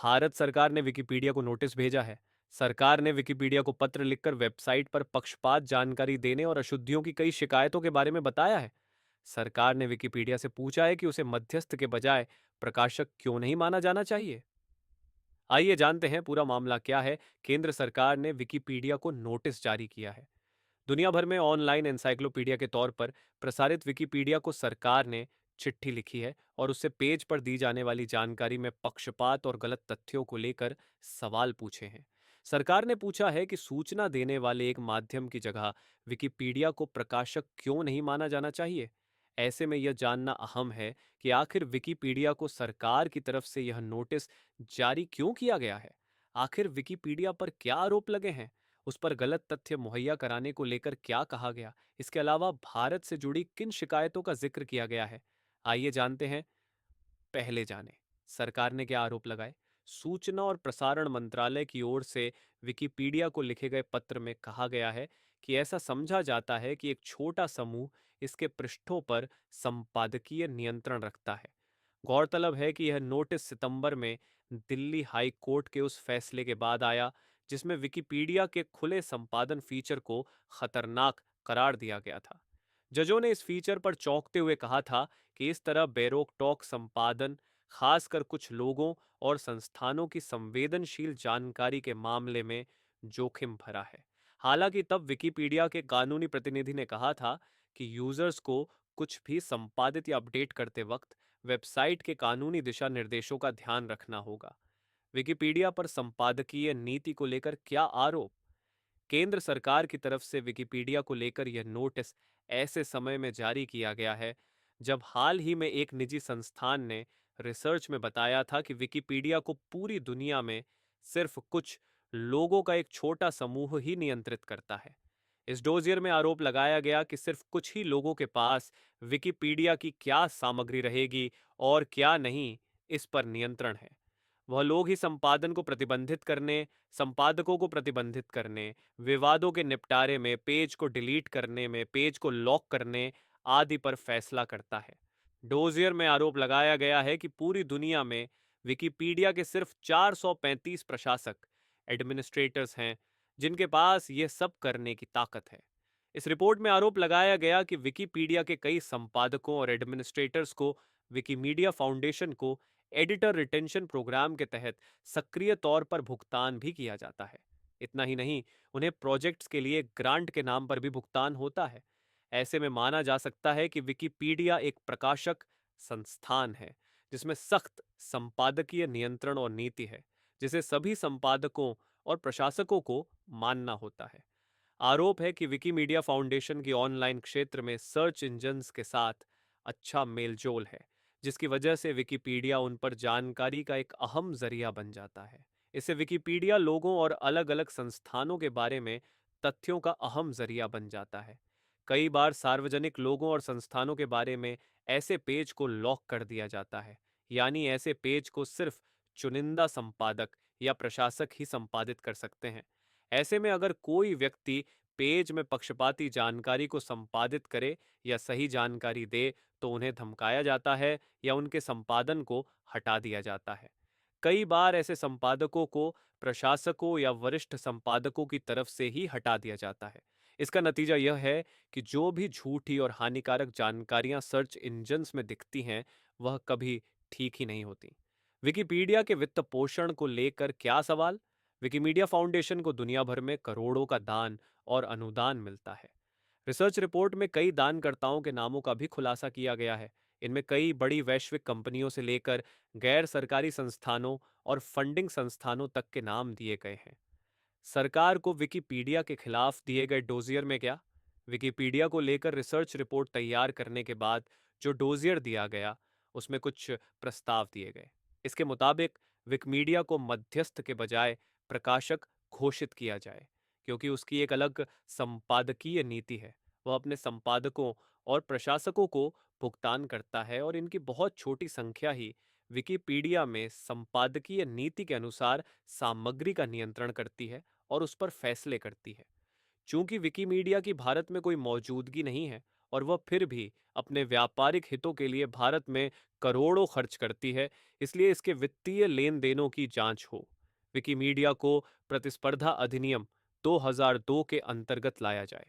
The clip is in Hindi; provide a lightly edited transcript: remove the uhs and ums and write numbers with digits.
भारत सरकार ने विकिपीडिया को नोटिस भेजा है। सरकार ने विकिपीडिया को पत्र लिखकर वेबसाइट पर पक्षपात जानकारी देने और अशुद्धियों की कई शिकायतों के बारे में बताया है। सरकार ने विकिपीडिया से पूछा है कि उसे मध्यस्थ के बजाय प्रकाशक क्यों नहीं माना जाना चाहिए। आइए जानते हैं पूरा मामला क्या है। केंद्र सरकार ने विकिपीडिया को नोटिस जारी किया है। दुनिया भर में ऑनलाइन एनसाइक्लोपीडिया के तौर पर प्रसारित विकिपीडिया को सरकार ने चिट्ठी लिखी है और उससे पेज पर दी जाने वाली जानकारी में पक्षपात और गलत तथ्यों को लेकर सवाल पूछे हैं। सरकार ने पूछा है कि सूचना देने वाले एक माध्यम की जगह विकिपीडिया को प्रकाशक क्यों नहीं माना जाना चाहिए। ऐसे में यह जानना अहम है कि आखिर विकिपीडिया को सरकार की तरफ से यह नोटिस जारी क्यों किया गया है। आखिर विकिपीडिया पर क्या आरोप लगे हैं, उस पर गलत तथ्य मुहैया कराने को लेकर क्या कहा गया, इसके अलावा भारत से जुड़ी किन शिकायतों का जिक्र किया गया है। आइए जानते हैं। पहले जानें, सरकार ने क्या आरोप लगाए। सूचना और प्रसारण मंत्रालय की ओर से विकिपीडिया को लिखे गए पत्र में कहा गया है कि ऐसा समझा जाता है कि एक छोटा समूह इसके पृष्ठों पर संपादकीय नियंत्रण रखता है। गौरतलब है कि यह नोटिस सितंबर में दिल्ली हाई कोर्ट के उस फैसले के बाद आया जिसमें विकिपीडिया के खुले संपादन फीचर को खतरनाक करार दिया गया था। जजों ने इस फीचर पर चौंकते हुए कहा था कि इस तरह बेरोक टोक संपादन खासकर कुछ लोगों और संस्थानों की संवेदनशील जानकारी के मामले में जोखिम भरा है। हालांकि तब विकिपीडिया के कानूनी प्रतिनिधि ने कहा था कि यूजर्स को कुछ भी संपादित या अपडेट करते वक्त वेबसाइट के कानूनी दिशा निर्देशों का ध्यान रखना होगा। विकिपीडिया पर संपादकीय नीति को लेकर क्या आरोप। केंद्र सरकार की तरफ से विकिपीडिया को लेकर यह नोटिस ऐसे समय में जारी किया गया है जब हाल ही में एक निजी संस्थान ने रिसर्च में बताया था कि विकिपीडिया को पूरी दुनिया में सिर्फ कुछ लोगों का एक छोटा समूह ही नियंत्रित करता है। इस डोजियर में आरोप लगाया गया कि सिर्फ कुछ ही लोगों के पास विकिपीडिया की क्या सामग्री रहेगी और क्या नहीं, इस पर नियंत्रण है। वह लोग ही संपादन को प्रतिबंधित करने, संपादकों को प्रतिबंधित करने, विवादों के निपटारे में, पेज को डिलीट करने में, पेज को लॉक करने आदि पर फैसला करता है। डोजियर में आरोप लगाया गया है कि पूरी दुनिया में विकिपीडिया के सिर्फ 435 प्रशासक, एडमिनिस्ट्रेटर्स हैं जिनके पास ये सब करने की ताकत है। इस रिपोर्ट में आरोप लगाया गया कि विकिपीडिया के कई संपादकों और एडमिनिस्ट्रेटर्स को विकिमीडिया फाउंडेशन को एडिटर रिटेंशन प्रोग्राम के तहत सक्रिय तौर पर भुगतान भी किया जाता है। इतना ही नहीं, उन्हें प्रोजेक्ट्स के लिए ग्रांट के नाम पर भी भुगतान होता है। ऐसे में माना जा सकता है कि विकिपीडिया एक प्रकाशक संस्थान है जिसमें सख्त संपादकीय नियंत्रण और नीति है, जिसे सभी संपादकों और प्रशासकों को मानना होता है। आरोप है कि विकिमीडिया फाउंडेशन की ऑनलाइन क्षेत्र में सर्च इंजन्स के साथ अच्छा मेलजोल है, जिसकी वजह से विकिपीडिया उन पर जानकारी का एक अहम जरिया बन जाता है। इससे विकिपीडिया लोगों और अलग-अलग संस्थानों के बारे में तथ्यों का अहम जरिया बन जाता है। कई बार सार्वजनिक लोगों और संस्थानों के बारे में ऐसे पेज को लॉक कर दिया जाता है, यानी ऐसे पेज को सिर्फ चुनिंदा संपादक या प्रशासक ही संपादित कर सकते हैं। ऐसे में अगर कोई व्यक्ति पेज में पक्षपाती जानकारी को संपादित करे या सही जानकारी दे तो उन्हें धमकाया जाता है या उनके संपादन को हटा दिया जाता है। कई बार ऐसे संपादकों को प्रशासकों या वरिष्ठ संपादकों की तरफ से ही हटा दिया जाता है। इसका नतीजा यह है कि जो भी झूठी और हानिकारक जानकारियां सर्च इंजन्स में दिखती हैं, वह कभी ठीक ही नहीं होती। विकिपीडिया के वित्त पोषण को लेकर क्या सवाल। विकिमीडिया फाउंडेशन को दुनिया भर में करोड़ों का दान और अनुदान मिलता है। रिसर्च रिपोर्ट में कई दानकर्ताओं के नामों का भी खुलासा किया गया है। इनमें कई बड़ी वैश्विक कंपनियों से लेकर गैर सरकारी संस्थानों और फंडिंग संस्थानों तक के नाम दिए गए हैं। सरकार को विकिपीडिया के खिलाफ दिए गए डोजियर में क्या। विकिपीडिया को लेकर रिसर्च रिपोर्ट तैयार करने के बाद जो डोजियर दिया गया, उसमें कुछ प्रस्ताव दिए गए। इसके मुताबिक विकिमीडिया को मध्यस्थ के बजाय प्रकाशक घोषित किया जाए, क्योंकि उसकी एक अलग संपादकीय नीति है। वह अपने संपादकों और प्रशासकों को भुगतान करता है और इनकी बहुत छोटी संख्या ही विकिपीडिया में संपादकीय नीति के अनुसार सामग्री का नियंत्रण करती है और उस पर फैसले करती है। चूंकि विकिमीडिया की भारत में कोई मौजूदगी नहीं है और वह फिर भी अपने व्यापारिक हितों के लिए भारत में करोड़ों खर्च करती है, इसलिए इसके वित्तीय लेन देनों की जांच हो। विकिमीडिया को प्रतिस्पर्धा अधिनियम 2002 के अंतर्गत लाया जाए।